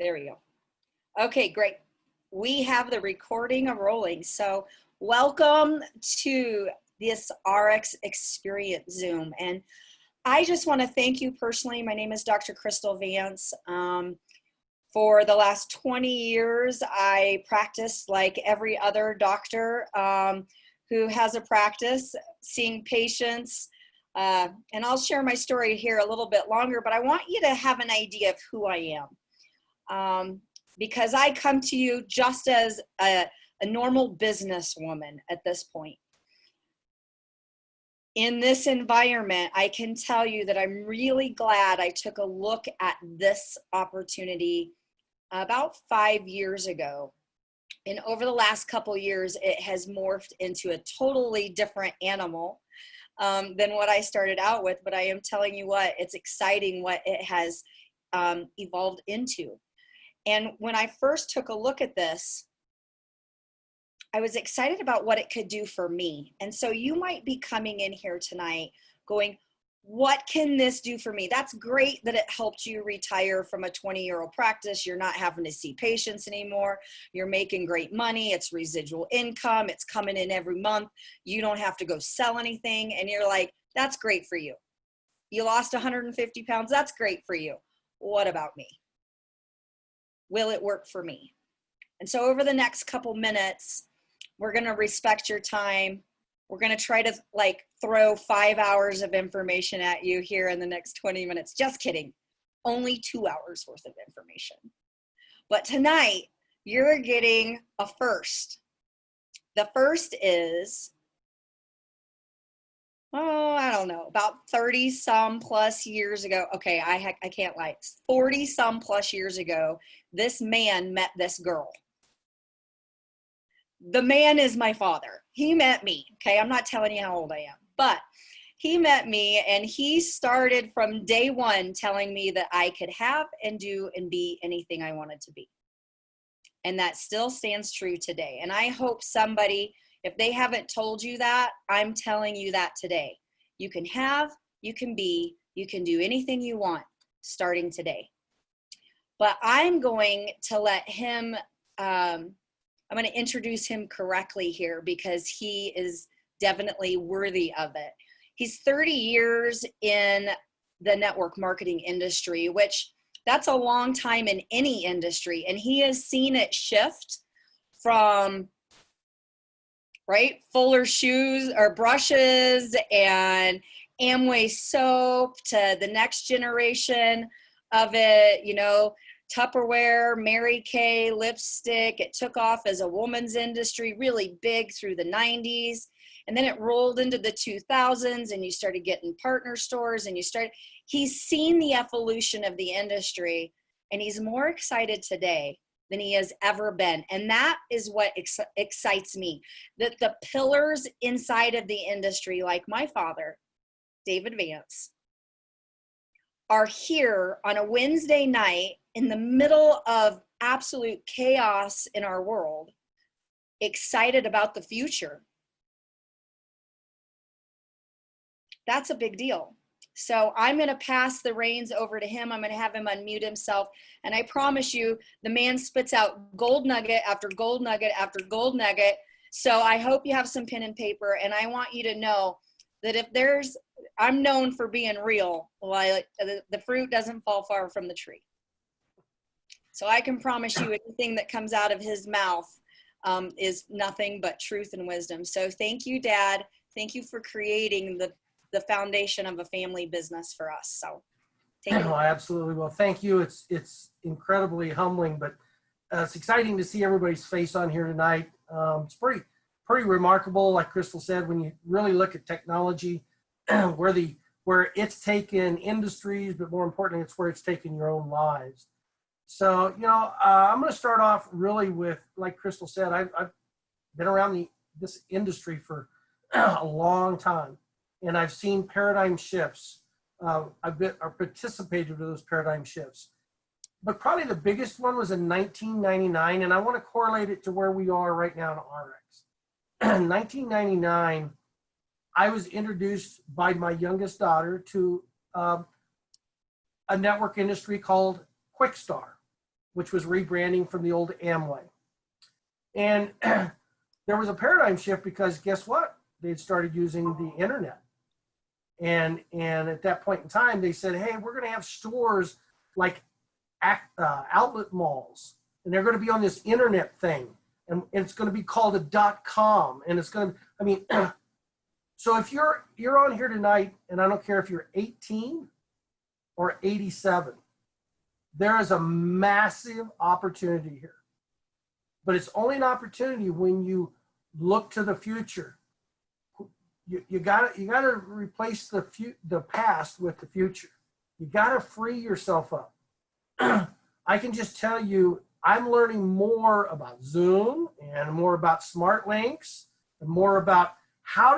There we go. Okay, great. We have the recording rolling. So welcome to this ARIIX Experience Zoom. And I just want to thank you personally. My name is Dr. Kristal Vance. For the last 20 years, I practiced like every other doctor who has a practice, seeing patients. And I'll share my story here a little bit longer, but I want you to have an idea of who I am. Because I come to you just as a normal businesswoman at this point. In this environment, I can tell you that I'm really glad I took a look at this opportunity about 5 years ago. And over the last couple years, it has morphed into a totally different animal than what I started out with. But I am telling you what, it's exciting what it has evolved into. And when I first took a look at this, I was excited about what it could do for me. And so you might be coming in here tonight going, what can this do for me? That's great that it helped you retire from a 20-year-old practice. You're not having to see patients anymore. You're making great money. It's residual income. It's coming in every month. You don't have to go sell anything. And you're like, that's great for you. You lost 150 pounds. That's great for you. What about me? Will it work for me? And so over the next couple minutes, we're going to respect your time. We're going to try to throw 5 hours of information at you here in the next 20 minutes. Just kidding. Only 2 hours worth of information. But tonight, you're getting a first. The first is, I don't know, about 30 some plus years ago. Okay, I can't lie. 40 some plus years ago, this man met this girl. The man is my father. He met me. Okay, I'm not telling you how old I am, but he met me and he started from day one telling me that I could have and do and be anything I wanted to be. And that still stands true today. And I hope somebody, if they haven't told you that, I'm telling you that today. You can have, you can be, you can do anything you want starting today. But I'm going to let him, I'm going to introduce him correctly here because he is definitely worthy of it. He's 30 years in the network marketing industry, which that's a long time in any industry. And he has seen it shift from, Fuller shoes or brushes and Amway soap to the next generation of it, Tupperware, Mary Kay, lipstick. It took off as a woman's industry, really big through the 90s. And then it rolled into the 2000s and you started getting partner stores and he's seen the evolution of the industry and he's more excited today than he has ever been. And that is what excites me, that the pillars inside of the industry, like my father, David Vance, are here on a Wednesday night in the middle of absolute chaos in our world, excited about the future. That's a big deal. So I'm going to pass the reins over to him. I'm going to have him unmute himself. And I promise you, the man spits out gold nugget after gold nugget after gold nugget. So I hope you have some pen and paper. And I want you to know that I'm known for being real. The fruit doesn't fall far from the tree. So I can promise you anything that comes out of his mouth is nothing but truth and wisdom. So thank you, Dad. Thank you for creating the foundation of a family business for us. So take it. Oh, absolutely. Well, thank you. It's incredibly humbling, but it's exciting to see everybody's face on here tonight. It's pretty remarkable, like Kristal said, when you really look at technology, where it's taken industries, but more importantly, it's where it's taken your own lives. So, I'm going to start off really with, like Kristal said, I've been around this industry for a long time, and I've seen paradigm shifts. I've participated in those paradigm shifts. But probably the biggest one was in 1999, and I want to correlate it to where we are right now in ARIIX. In 1999, I was introduced by my youngest daughter to a network industry called Quickstar. which was rebranding from the old Amway. And there was a paradigm shift because guess what? They'd started using the internet. And at that point in time, they said, hey, we're going to have stores like outlet malls, and they're going to be on this internet thing, and it's going to be called a .com, and it's going to, I mean, so if you're on here tonight, and I don't care if you're 18 or 87, there is a massive opportunity here. But it's only an opportunity when you look to the future. You gotta replace the past with the future. You gotta free yourself up. I can just tell you, I'm learning more about Zoom and more about smart links and more about how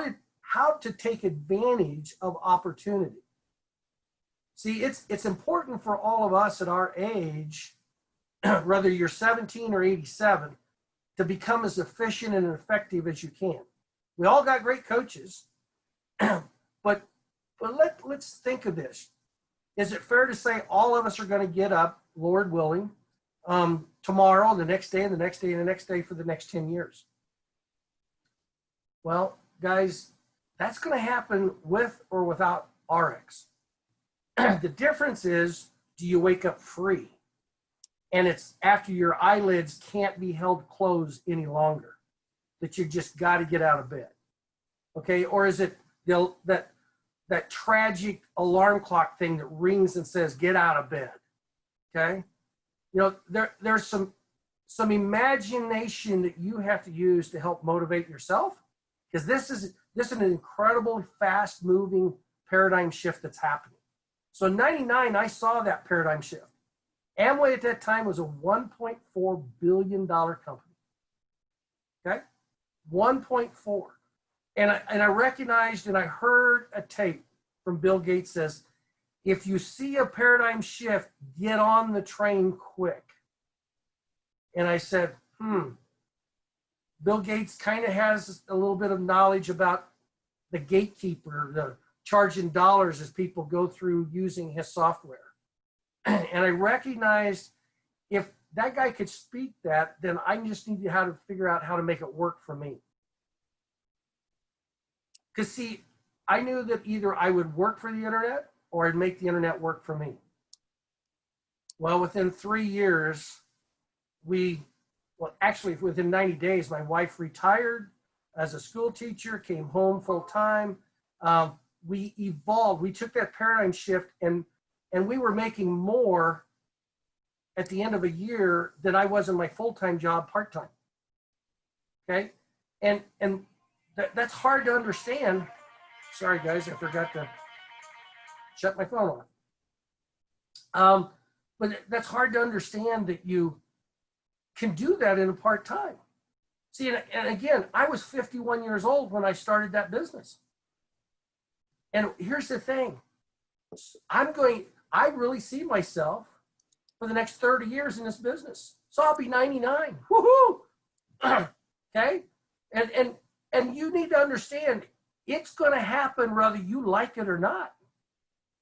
to take advantage of opportunity. See, it's important for all of us at our age, whether you're 17 or 87, to become as efficient and effective as you can. We all got great coaches, but let's think of this. Is it fair to say all of us are going to get up, Lord willing, tomorrow, the next day, and the next day, and the next day for the next 10 years? Well, guys, that's going to happen with or without ARIIX. The difference is, do you wake up free? And it's after your eyelids can't be held closed any longer, that you just got to get out of bed. Okay, or is it that tragic alarm clock thing that rings and says, get out of bed? Okay, you know, there's some imagination that you have to use to help motivate yourself, because this is an incredibly fast moving paradigm shift that's happening. So in 99, I saw that paradigm shift. Amway at that time was a $1.4 billion company. Okay, 1.4. And I recognized, and I heard a tape from Bill Gates says, if you see a paradigm shift, get on the train quick. And I said, Bill Gates kind of has a little bit of knowledge about the gatekeeper, the charging dollars as people go through using his software. And I recognized if that guy could speak that, then I just need to figure out how to make it work for me. Because see, I knew that either I would work for the internet or I'd make the internet work for me. Well, within 3 years, actually within 90 days, my wife retired as a school teacher, came home full time. We evolved. We took that paradigm shift, and we were making more at the end of a year than I was in my full-time job part-time. Okay, and that's hard to understand. Sorry guys, I forgot to shut my phone off. But that's hard to understand that you can do that in a part-time. See, and again, I was 51 years old when I started that business. And here's the thing. I really see myself for the next 30 years in this business. So I'll be 99. Woohoo! Okay? And you need to understand, it's going to happen whether you like it or not.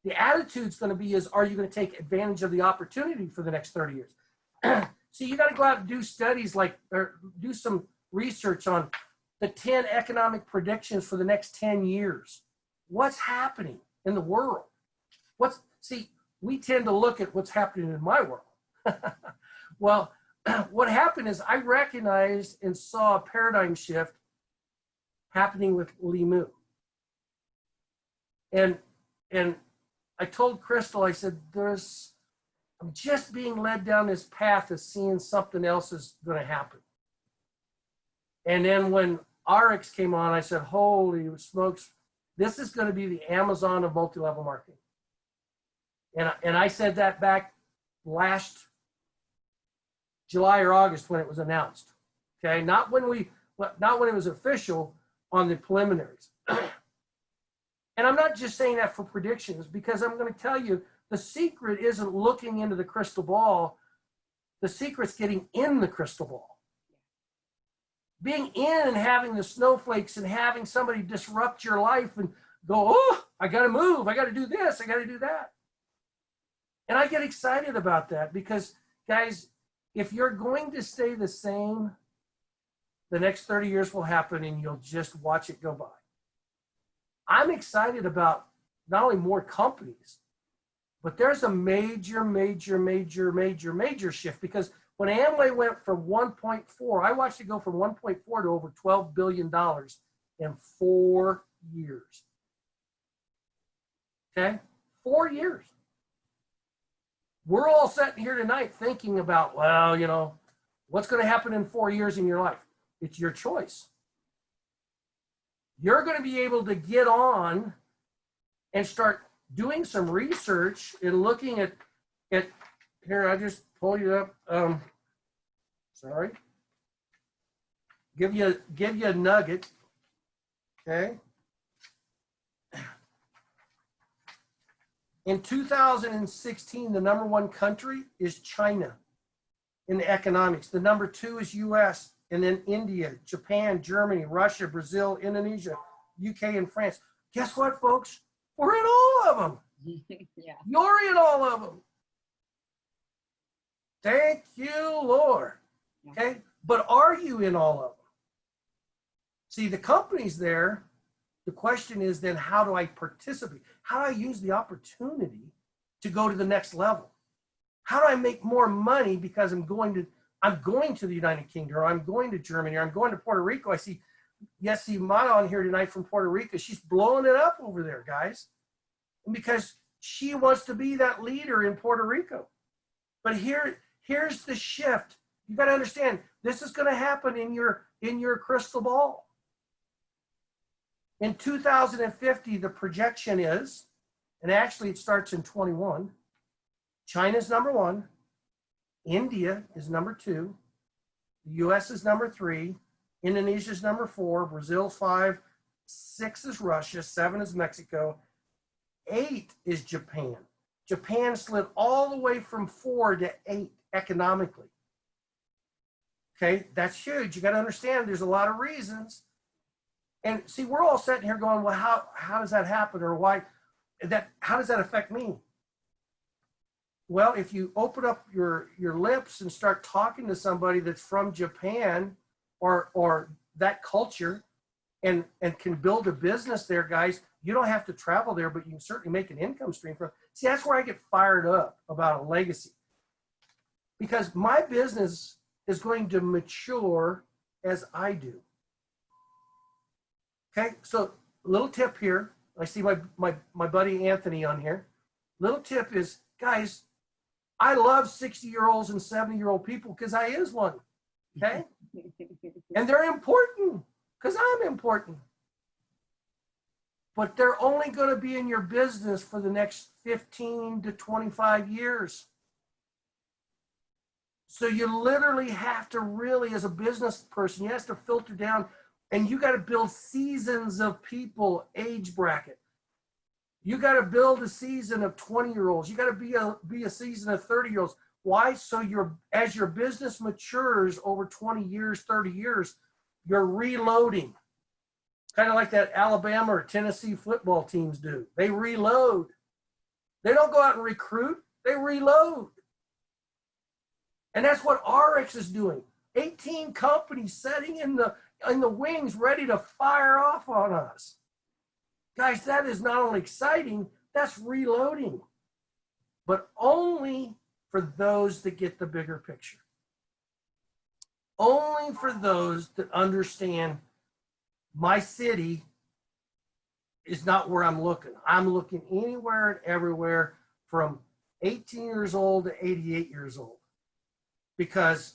The attitude's going to be are you going to take advantage of the opportunity for the next 30 years? So you got to go out and do studies or do some research on the 10 economic predictions for the next 10 years. What's happening in the world? See, we tend to look at what's happening in my world. Well, what happened is I recognized and saw a paradigm shift happening with Limu. And I told Kristal, I said, I'm just being led down this path of seeing something else is going to happen. And then when ARIIX came on, I said, holy smokes, this is going to be the Amazon of multi-level marketing. And I said that back last July or August when it was announced. Okay, not when it was official, on the preliminaries. And I'm not just saying that for predictions, because I'm going to tell you the secret isn't looking into the crystal ball. The secret's getting in the crystal ball. Being in and having the snowflakes and having somebody disrupt your life and go, oh, I got to move. I got to do this. I got to do that. And I get excited about that because, guys, If you're going to stay the same, the next 30 years will happen and you'll just watch it go by. I'm excited about not only more companies, but there's a major shift, because when Amway went from 1.4, I watched it go from 1.4 to over $12 billion in 4 years. Okay? 4 years. We're all sitting here tonight thinking about, well, you know, what's going to happen in 4 years in your life? It's your choice. You're going to be able to get on and start doing some research and looking at here, I just pulled you up. Sorry. Give you a nugget. Okay. In 2016, the number 1 country is China in the economics. The number 2 is US, and then India, Japan, Germany, Russia, Brazil, Indonesia, UK, and France. Guess what, folks? We're in all of them. Yeah. You're in all of them. Thank you, Lord. Okay? But are you in all of them? See, the company's there. The question is then, how do I participate? How do I use the opportunity to go to the next level? How do I make more money because I'm going to the United Kingdom, or I'm going to Germany, or I'm going to Puerto Rico? I see Yessi Mata on here tonight from Puerto Rico. She's blowing it up over there, guys. And because she wants to be that leader in Puerto Rico. But here's the shift. You got to understand, this is going to happen in your crystal ball. In 2050, the projection is, and actually it starts in 21, China's number 1, India is number 2, the US is number 3, Indonesia's number 4, Brazil's 5, 6 is Russia, 7 is Mexico, 8 is Japan. Japan slid all the way from 4 to 8 economically. Okay, that's huge. You got to understand there's a lot of reasons. And see, we're all sitting here going, well, how does that happen? Or how does that affect me? Well, if you open up your lips and start talking to somebody that's from Japan or that culture and can build a business there, guys, you don't have to travel there, but you can certainly make an income stream from. See, that's where I get fired up about a legacy. Because my business is going to mature as I do. Okay, so little tip here. I see my buddy Anthony on here. Little tip is, guys, I love 60-year-olds and 70-year-old people because I is one. Okay? And they're important because I'm important. But they're only going to be in your business for the next 15 to 25 years. So you literally have to really, as a business person, you have to filter down, and you got to build seasons of people, age bracket. You got to build a season of 20-year-olds. You got to be a season of 30-year-olds. Why? So as your business matures over 20 years, 30 years, you're reloading. Kind of like that Alabama or Tennessee football teams do. They reload. They don't go out and recruit. They reload. And that's what ARIIX is doing. 18 companies sitting in the wings ready to fire off on us. Guys, that is not only exciting, that's reloading. But only for those that get the bigger picture. Only for those that understand my city is not where I'm looking. I'm looking anywhere and everywhere from 18 years old to 88 years old. Because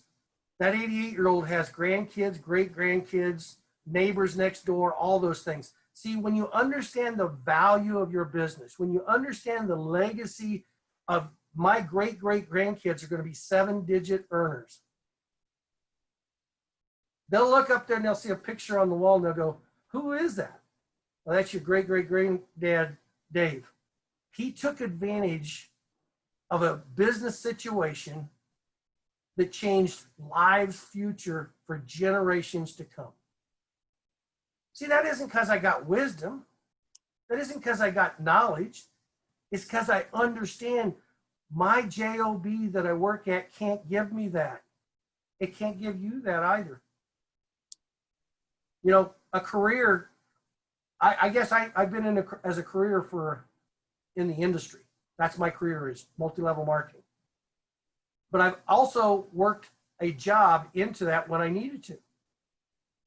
that 88-year-old has grandkids, great-grandkids, neighbors next door, all those things. See, when you understand the value of your business, when you understand the legacy of my great-great-grandkids are going to be 7-digit earners. They'll look up there and they'll see a picture on the wall and they'll go, who is that? Well, that's your great-great-granddad, Dave. He took advantage of a business situation that changed lives' future for generations to come. See, that isn't because I got wisdom. That isn't because I got knowledge. It's because I understand my job that I work at can't give me that. it can't give you that either. You know, a career, I guess I've been in as a career in the industry. That's my career, is multi-level marketing. But I've also worked a job into that when I needed to.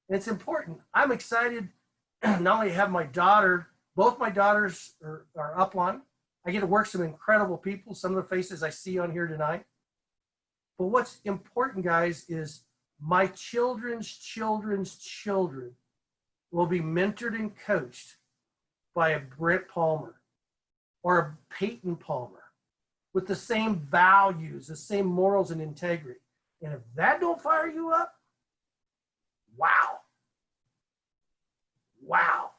And it's important. I'm excited not only to have my daughter, both my daughters are upline. I get to work some incredible people, some of the faces I see on here tonight. But what's important, guys, is my children's children's children will be mentored and coached by a Brent Palmer or a Peyton Palmer with the same values, the same morals and integrity. And if that don't fire you up, wow. Wow.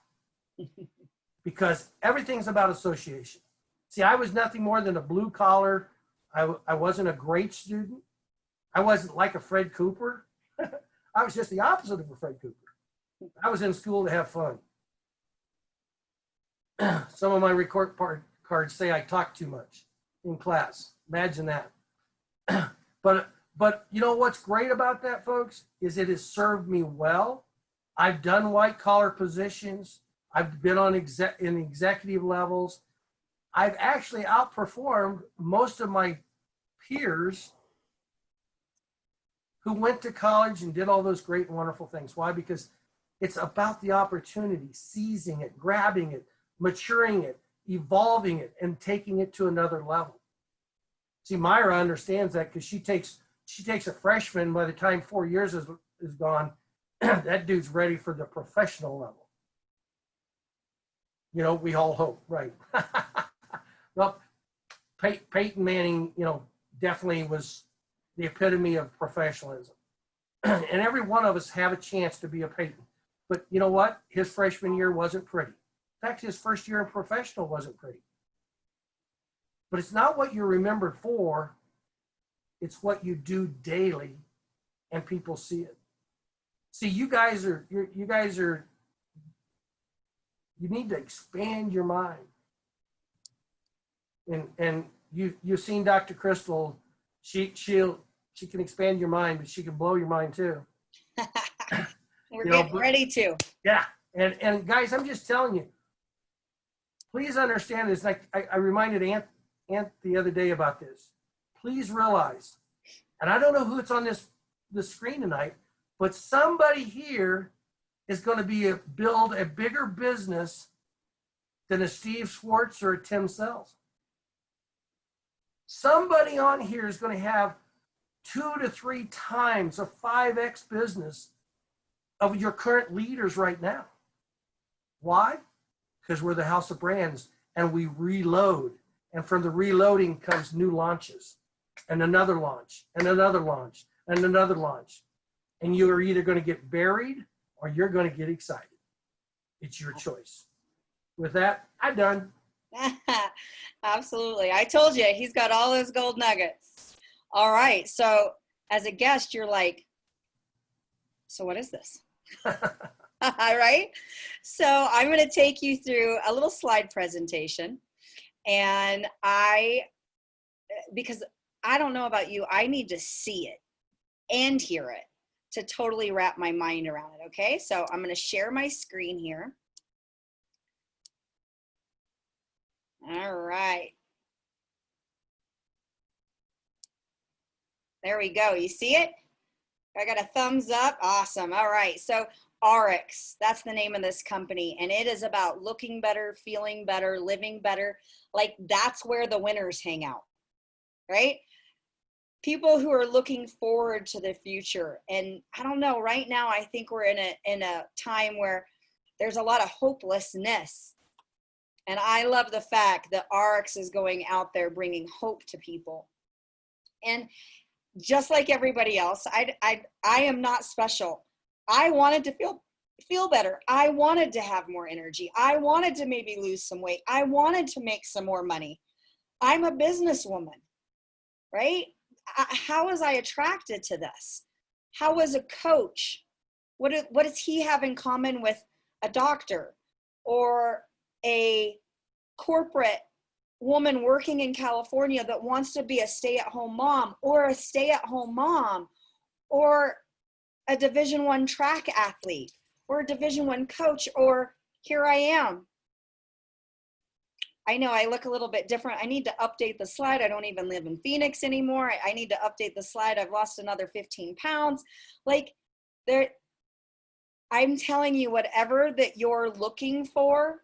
Because everything's about association. See, I was nothing more than a blue collar. I wasn't a great student. I wasn't like a Fred Cooper. I was just the opposite of a Fred Cooper. I was in school to have fun. Some of my report cards say I talk too much in class. Imagine that. But you know what's great about that, folks, is it has served me well. I've done white collar positions. I've been on in executive levels. I've actually outperformed most of my peers who went to college and did all those great and wonderful things. Why? Because it's about the opportunity, seizing it, grabbing it, maturing it, evolving it, and taking it to another level. See, Myra understands that because she takes a freshman. By the time 4 years is gone, that dude's ready for the professional level. You know, we all hope, right? Well, Peyton Manning, you know, definitely was the epitome of professionalism. And every one of us have a chance to be a Peyton. But you know what? His freshman year wasn't pretty. In fact, his first year in professional wasn't pretty. But it's not what you're remembered for. It's what you do daily, and people see it. See, you need to expand your mind. And you've seen Dr. Kristal. She can expand your mind, but she can blow your mind too. We're getting ready to. Yeah. And guys, I'm just telling you, please understand this. Like I reminded Ant the other day about this. Please realize, and I don't know who it's on the screen tonight, but somebody here is going to build a bigger business than a Steve Schwartz or a Tim Sells. Somebody on here is going to have 2 to 3 times a 5x business of your current leaders right now. Why? Because we're the house of brands and we reload. And from the reloading comes new launches and another launch and another launch and another launch. And you are either going to get buried or you're going to get excited. It's your choice. With that, I'm done. Absolutely. I told you, he's got all those gold nuggets. All right. So as a guest, you're like, so what is this? All right. So I'm going to take you through a little slide presentation. And because I don't know about you, I need to see it and hear it to totally wrap my mind around it. Okay. So I'm going to share my screen here. All right. There we go. You see it? I got a thumbs up. Awesome. All right. So ARIIX, that's the name of this company. And it is about looking better, feeling better, living better. Like that's where the winners hang out, right? People who are looking forward to the future. And I don't know, right now, I think we're in a time where there's a lot of hopelessness. And I love the fact that ARIIX is going out there bringing hope to people. And just like everybody else, I am not special. I wanted to feel better. I wanted to have more energy. I wanted to maybe lose some weight. I wanted to make some more money. I'm a businesswoman, right? How was I attracted to this? How was a coach? What does he have in common with a doctor or a corporate woman working in California that wants to be a stay-at-home mom, or a stay-at-home mom, or a Division I track athlete, or a Division I coach, or here I am. I know I look a little bit different. I need to update the slide. I don't even live in Phoenix anymore. I need to update the slide. I've lost another 15 pounds. Like, I'm telling you, whatever that you're looking for,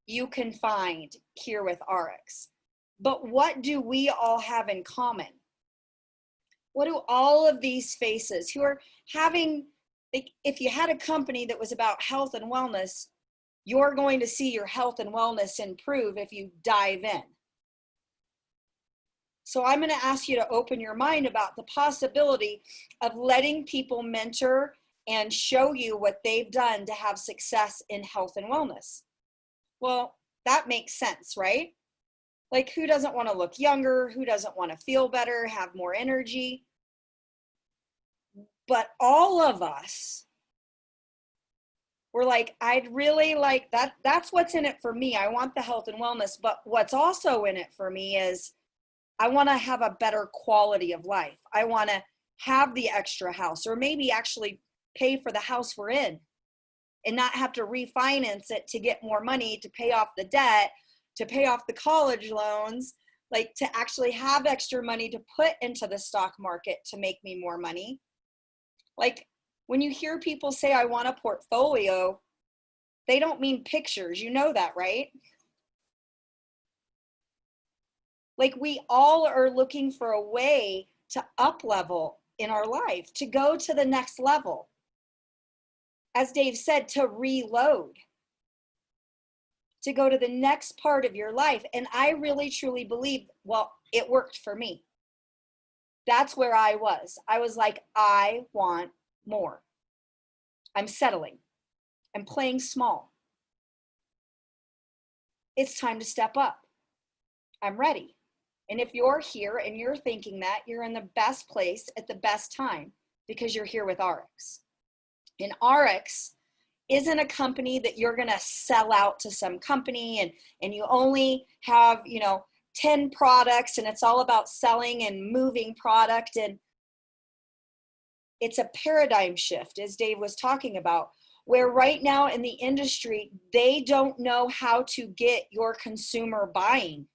you can find here with ARIIX. But what do we all have in common? What do all of these faces who are having, like, if you had a company that was about health and wellness, you're going to see your health and wellness improve if you dive in. So I'm going to ask you to open your mind about the possibility of letting people mentor and show you what they've done to have success in health and wellness. Well, that makes sense, right? Like, who doesn't want to look younger? Who doesn't want to feel better, have more energy? But all of us, we're like, I'd really like that. That's what's in it for me. I want the health and wellness. But what's also in it for me is I want to have a better quality of life. I want to have the extra house, or maybe actually pay for the house we're in and not have to refinance it to get more money to pay off the debt, to pay off the college loans, like to actually have extra money to put into the stock market to make me more money. Like, when you hear people say, I want a portfolio, they don't mean pictures. You know that, right? Like, we all are looking for a way to up level in our life, to go to the next level. As Dave said, to reload, to go to the next part of your life. And I really, truly believe, well, it worked for me. That's where I was. I was like, I want more. I'm settling. I'm playing small. It's time to step up. I'm ready. And if you're here and you're thinking that, you're in the best place at the best time, because you're here with ARIIX. And ARIIX isn't a company that you're going to sell out to some company and you only have, 10 products and it's all about selling and moving product. And it's a paradigm shift, as Dave was talking about, where right now in the industry, they don't know how to get your consumer buying.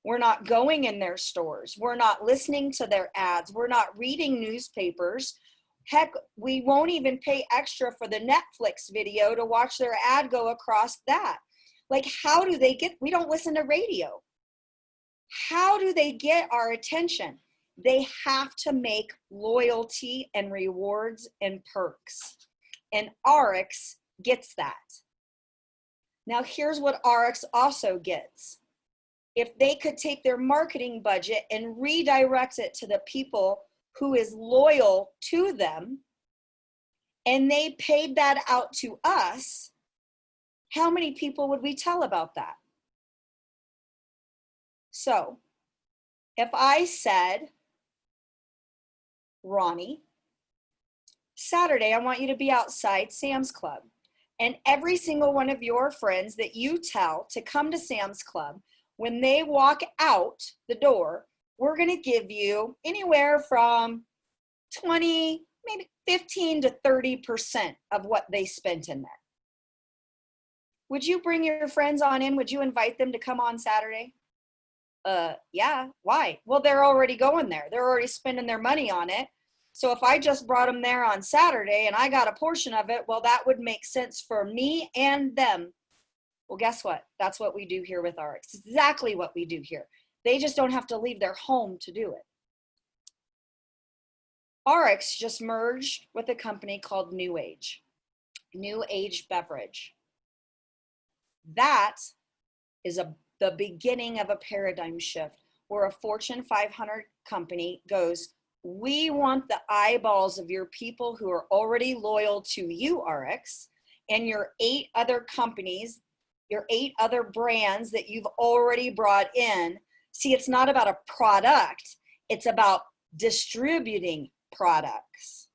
We're not going in their stores. We're not listening to their ads. We're not reading newspapers. Heck, we won't even pay extra for the Netflix video to watch their ad go across that. Like, how do they we don't listen to radio. How do they get our attention? They have to make loyalty and rewards and perks. And ARIIX gets that. Now, here's what ARIIX also gets. If they could take their marketing budget and redirect it to the people who is loyal to them, and they paid that out to us, how many people would we tell about that? So if I said, Ronnie, Saturday, I want you to be outside Sam's Club, and every single one of your friends that you tell to come to Sam's Club, when they walk out the door, we're going to give you anywhere from 20, maybe 15 to 30% of what they spent in there. Would you bring your friends on in? Would you invite them to come on Saturday? Yeah. Why? Well, they're already going there. They're already spending their money on it. So if I just brought them there on Saturday and I got a portion of it, well, that would make sense for me and them. Well, guess what? That's what we do here with ARIIX. It's exactly what we do here. They just don't have to leave their home to do it. ARIIX just merged with a company called New Age Beverage. That is the beginning of a paradigm shift where a Fortune 500 company goes, we want the eyeballs of your people who are already loyal to you, ARIIX, and your 8 other companies, your 8 other brands that you've already brought in. See, it's not about a product. It's about distributing products.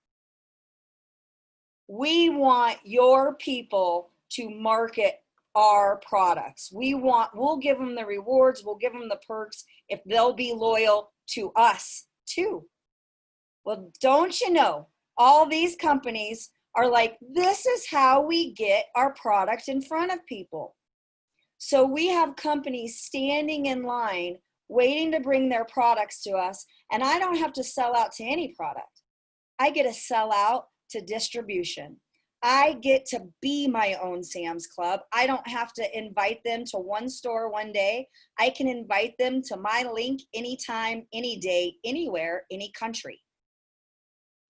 We want your people to market our products. We'll give them the rewards. We'll give them the perks if they'll be loyal to us too. Well, don't you know, All these companies are like, this is how we get our product in front of people. So we have companies standing in line waiting to bring their products to us, and I don't have to sell out to any product. I get to sell out to distribution. I get to be my own Sam's Club. I don't have to invite them to one store one day. I can invite them to my link anytime, any day, anywhere, any country.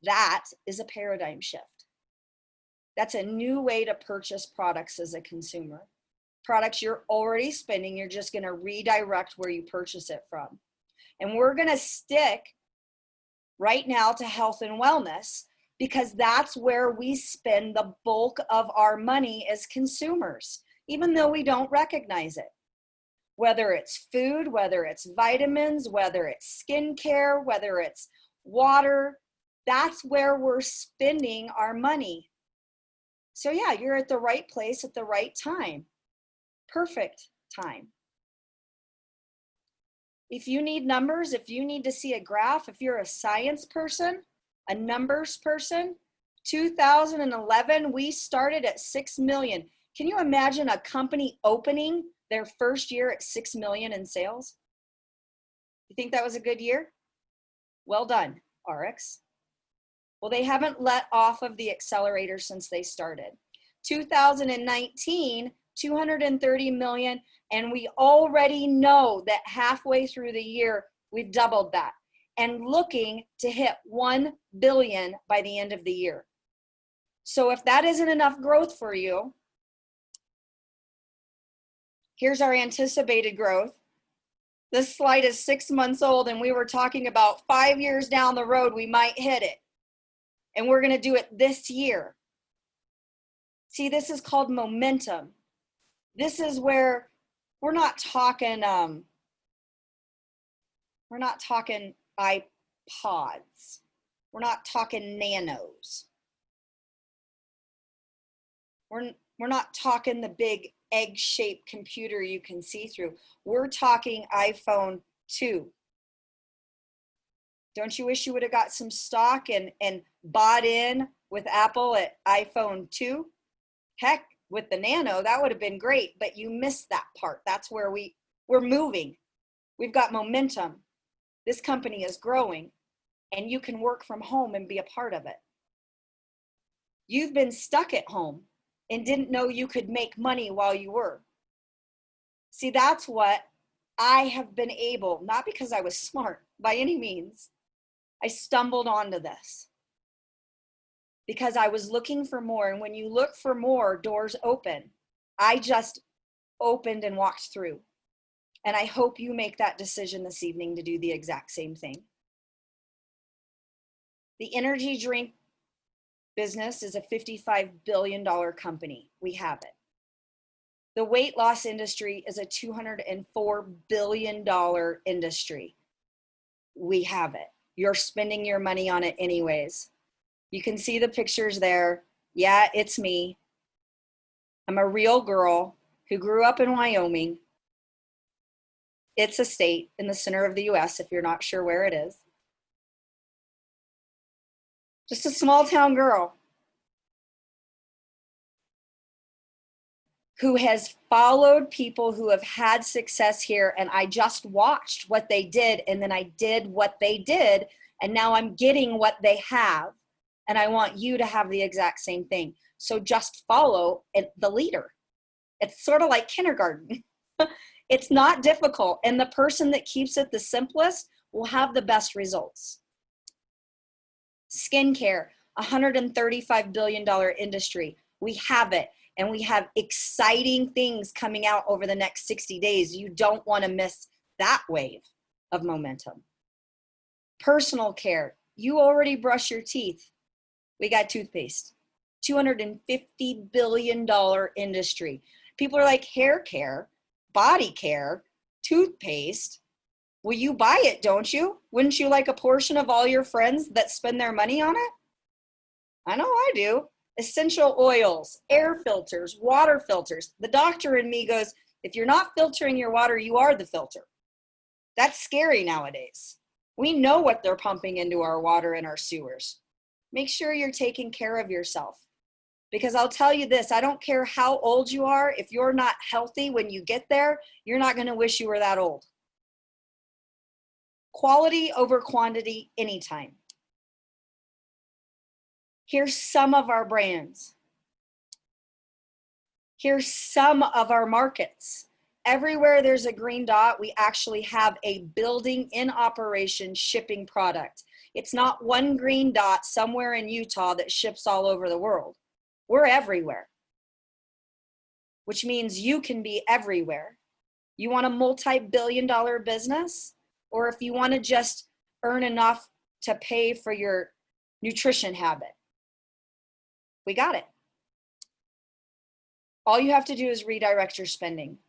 That is a paradigm shift. That's a new way to purchase products as a consumer. Products you're already spending, you're just going to redirect where you purchase it from. And we're going to stick right now to health and wellness, because that's where we spend the bulk of our money as consumers, even though we don't recognize it. Whether it's food, whether it's vitamins, whether it's skincare, whether it's water, that's where we're spending our money. So yeah, you're at the right place at the right time. Perfect time. If you need numbers, if you need to see a graph, if you're a science person, a numbers person, 2011, we started at 6 million. Can you imagine a company opening their first year at 6 million in sales? You think that was a good year? Well done, ARIIX. Well, they haven't let off of the accelerator since they started. 2019, 230 million, and we already know that halfway through the year, we've doubled that and looking to hit 1 billion by the end of the year. So if that isn't enough growth for you, here's our anticipated growth. This slide is 6 months old, and we were talking about 5 years down the road, we might hit it. And we're gonna do it this year. See, this is called momentum. This is where we're not talking iPods. We're not talking nanos. We're not talking the big egg-shaped computer you can see through. We're talking iPhone 2. Don't you wish you would have got some stock and bought in with Apple at iPhone 2? Heck, with the Nano, that would have been great, but you missed that part. That's where we're moving. We've got momentum. This company is growing, and you can work from home and be a part of it. You've been stuck at home and didn't know you could make money while you were. See, that's what I have been able, not because I was smart by any means. I stumbled onto this because I was looking for more. And when you look for more, doors open. I just opened and walked through. And I hope you make that decision this evening to do the exact same thing. The energy drink business is a $55 billion company. We have it. The weight loss industry is a $204 billion industry. We have it. You're spending your money on it anyways. You can see the pictures there. Yeah, it's me. I'm a real girl who grew up in Wyoming. It's a state in the center of the US, if you're not sure where it is. Just a small town girl who has followed people who have had success here, and I just watched what they did, and then I did what they did, and now I'm getting what they have, and I want you to have the exact same thing. So just follow the leader. It's sort of like kindergarten. It's not difficult, and the person that keeps it the simplest will have the best results. Skincare, $135 billion industry. We have it. And we have exciting things coming out over the next 60 days. You don't want to miss that wave of momentum. Personal care. You already brush your teeth. We got toothpaste. $250 billion industry. People are like, hair care, body care, toothpaste. Well, you buy it, don't you? Wouldn't you like a portion of all your friends that spend their money on it? I know I do. Essential oils, air filters, water filters. The doctor in me goes, if you're not filtering your water, you are the filter. That's scary nowadays. We know what they're pumping into our water and our sewers. Make sure you're taking care of yourself. Because I'll tell you this, I don't care how old you are, if you're not healthy when you get there, you're not going to wish you were that old. Quality over quantity anytime. Here's some of our brands. Here's some of our markets. Everywhere there's a green dot, we actually have a building in operation shipping product. It's not one green dot somewhere in Utah that ships all over the world. We're everywhere, which means you can be everywhere. You want a multi-billion-dollar business, or if you want to just earn enough to pay for your nutrition habit, we got it. All you have to do is redirect your spending.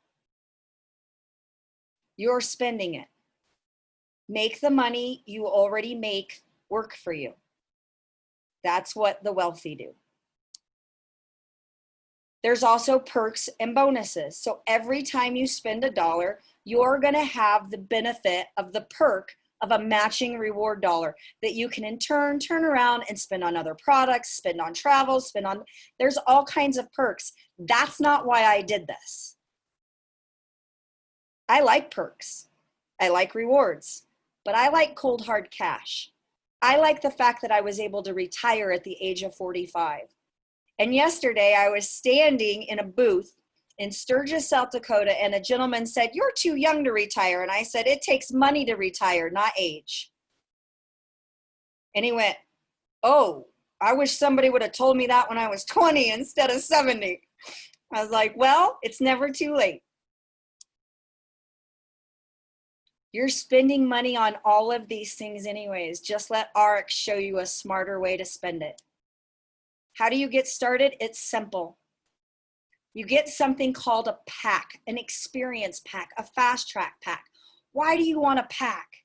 You're spending it. Make the money you already make work for you. That's what the wealthy do. There's also perks and bonuses. So every time you spend $1, you're going to have the benefit of the perk of a matching reward dollar that you can in turn turn around and spend on other products, spend on travel, there's all kinds of perks. That's not why I did this. I like perks. I like rewards, but I like cold hard cash. I like the fact that I was able to retire at the age of 45. And yesterday I was standing in a booth in Sturgis, South Dakota, and a gentleman said, "You're too young to retire." And I said, "It takes money to retire, not age." And he went, "Oh, I wish somebody would have told me that when I was 20 instead of 70. I was like, well, it's never too late. You're spending money on all of these things anyways. Just let ARIIX show you a smarter way to spend it. How do you get started? It's simple. You get something called a pack, an experience pack, a fast track pack. Why do you want a pack?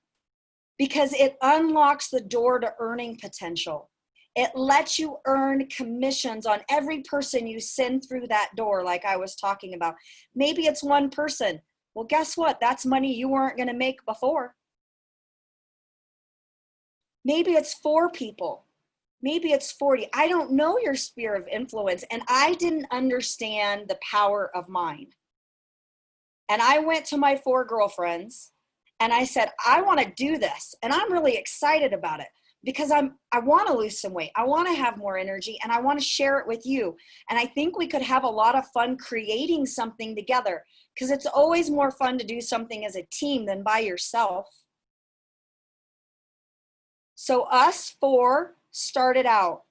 Because it unlocks the door to earning potential. It lets you earn commissions on every person you send through that door, like I was talking about. Maybe it's one person. Well, guess what? That's money you weren't going to make before. Maybe it's 4 people. Maybe it's 40. I don't know your sphere of influence, and I didn't understand the power of mine. And I went to my 4 girlfriends and I said, I want to do this. And I'm really excited about it because I want to lose some weight. I want to have more energy and I want to share it with you. And I think we could have a lot of fun creating something together because it's always more fun to do something as a team than by yourself. So us 4 started out,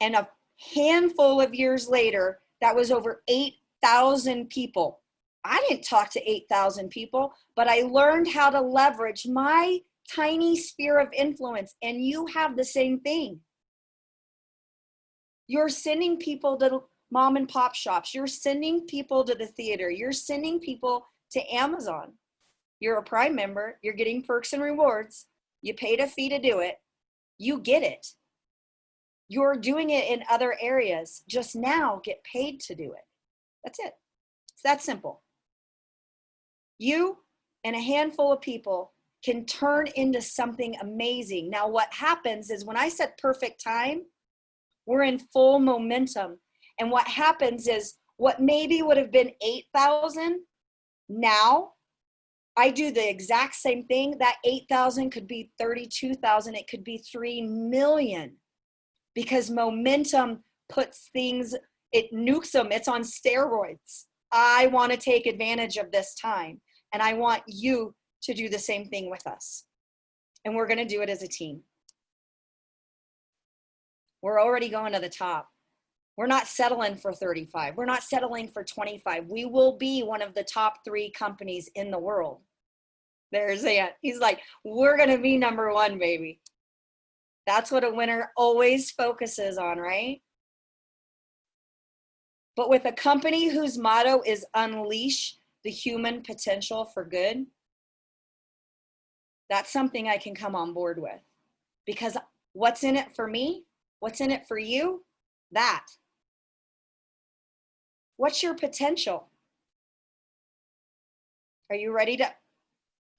and a handful of years later, that was over 8,000 people. I didn't talk to 8,000 people, but I learned how to leverage my tiny sphere of influence, and you have the same thing. You're sending people to mom and pop shops. You're sending people to the theater. You're sending people to Amazon. You're a Prime member. You're getting perks and rewards. You paid a fee to do it. You get it. You're doing it in other areas. Just now get paid to do it. That's it. It's that simple. You and a handful of people can turn into something amazing. Now, what happens is when I set perfect time, we're in full momentum. And what happens is what maybe would have been 8,000, now I do the exact same thing. That 8,000 could be 32,000. It could be 3 million because momentum puts things, it nukes them. It's on steroids. I want to take advantage of this time. And I want you to do the same thing with us. And we're going to do it as a team. We're already going to the top. We're not settling for 35. We're not settling for 25. We will be one of the top 3 companies in the world. There's Ant. He's like, we're going to be number 1, baby. That's what a winner always focuses on, right? But with a company whose motto is unleash the human potential for good, that's something I can come on board with. Because what's in it for me? What's in it for you? That. What's your potential? Are you ready to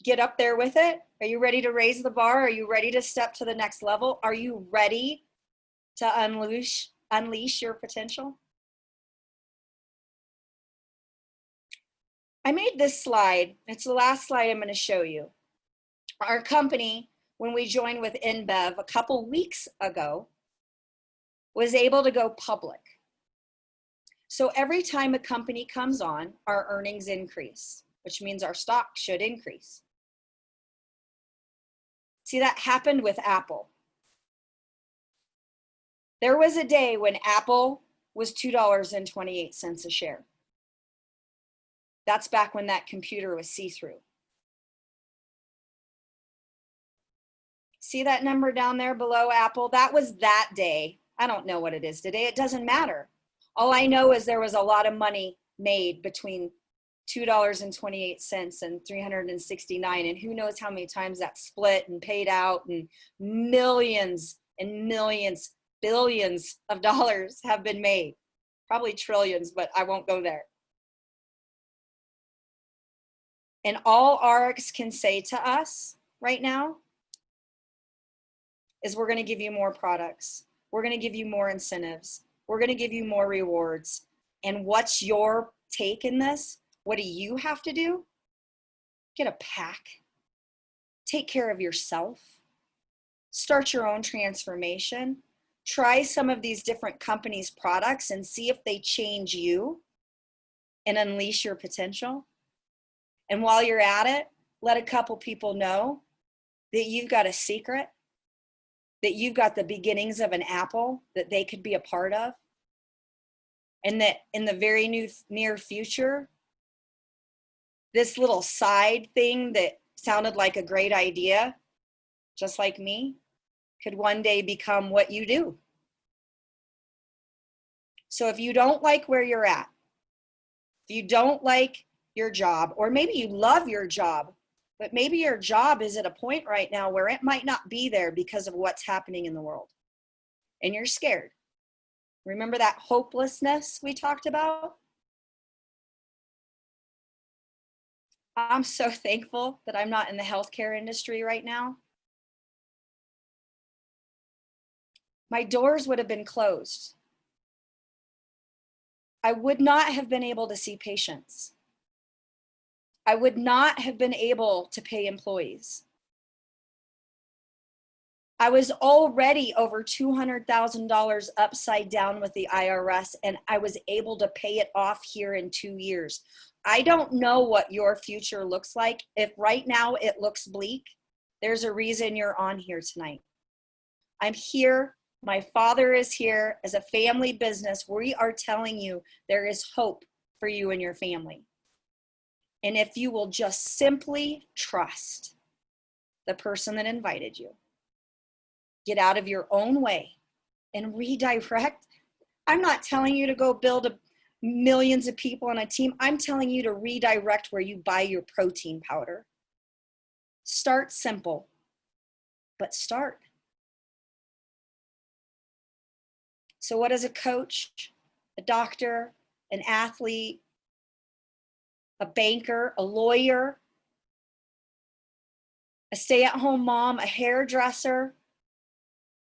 get up there with it? Are you ready to raise the bar? Are you ready to step to the next level? Are you ready to unleash your potential? I made this slide. It's the last slide I'm going to show you. Our company, when we joined with InBev a couple weeks ago, was able to go public. So every time a company comes on, our earnings increase, which means our stock should increase. See, that happened with Apple. There was a day when Apple was $2.28 a share. That's back when that computer was see-through. See that number down there below Apple? That was that day. I don't know what it is today. It doesn't matter. All I know is there was a lot of money made between $2.28 and $369, and who knows how many times that split and paid out, and millions and millions, billions of dollars have been made. Probably trillions, but I won't go there. And all ARIIX can say to us right now is we're going to give you more products. We're going to give you more incentives. We're going to give you more rewards. And what's your take in this? What do you have to do? Get a pack. Take care of yourself. Start your own transformation. Try some of these different companies' products and see if they change you and unleash your potential. And while you're at it, let a couple people know that you've got a secret, that you've got the beginnings of an apple that they could be a part of, and that in the very near future, this little side thing that sounded like a great idea, just like me, could one day become what you do. So if you don't like where you're at, if you don't like your job, or maybe you love your job, but maybe your job is at a point right now where it might not be there because of what's happening in the world, and you're scared. Remember that hopelessness we talked about? I'm so thankful that I'm not in the healthcare industry right now. My doors would have been closed. I would not have been able to see patients. I would not have been able to pay employees. I was already over $200,000 upside down with the IRS, and I was able to pay it off here in 2 years. I don't know what your future looks like. If right now it looks bleak, there's a reason you're on here tonight. I'm here. My father is here. As a family business, we are telling you there is hope for you and your family. And if you will just simply trust the person that invited you, get out of your own way and redirect. I'm not telling you to go build millions of people on a team. I'm telling you to redirect where you buy your protein powder. Start simple, but start. So what is a coach, a doctor, an athlete, a banker, a lawyer, a stay-at-home mom, a hairdresser,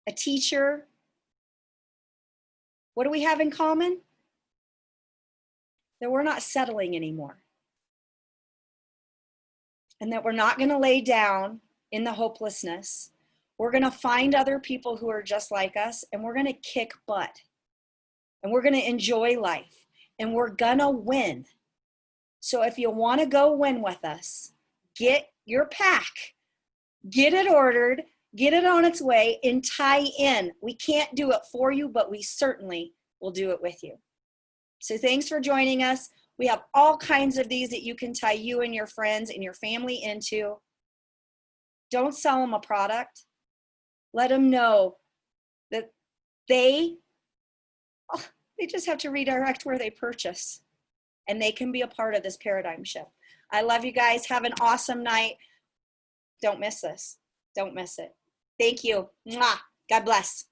a teacher? What do we have in common? That we're not settling anymore. And that we're not going to lay down in the hopelessness. We're going to find other people who are just like us, and we're going to kick butt. And we're going to enjoy life. And we're going to win. So if you want to go win with us, get your pack. Get it ordered. Get it on its way and tie in. We can't do it for you, but we certainly will do it with you. So thanks for joining us. We have all kinds of these that you can tie you and your friends and your family into. Don't sell them a product. Let them know that they just have to redirect where they purchase, and they can be a part of this paradigm shift. I love you guys. Have an awesome night. Don't miss this. Don't miss it. Thank you. Mwah. God bless.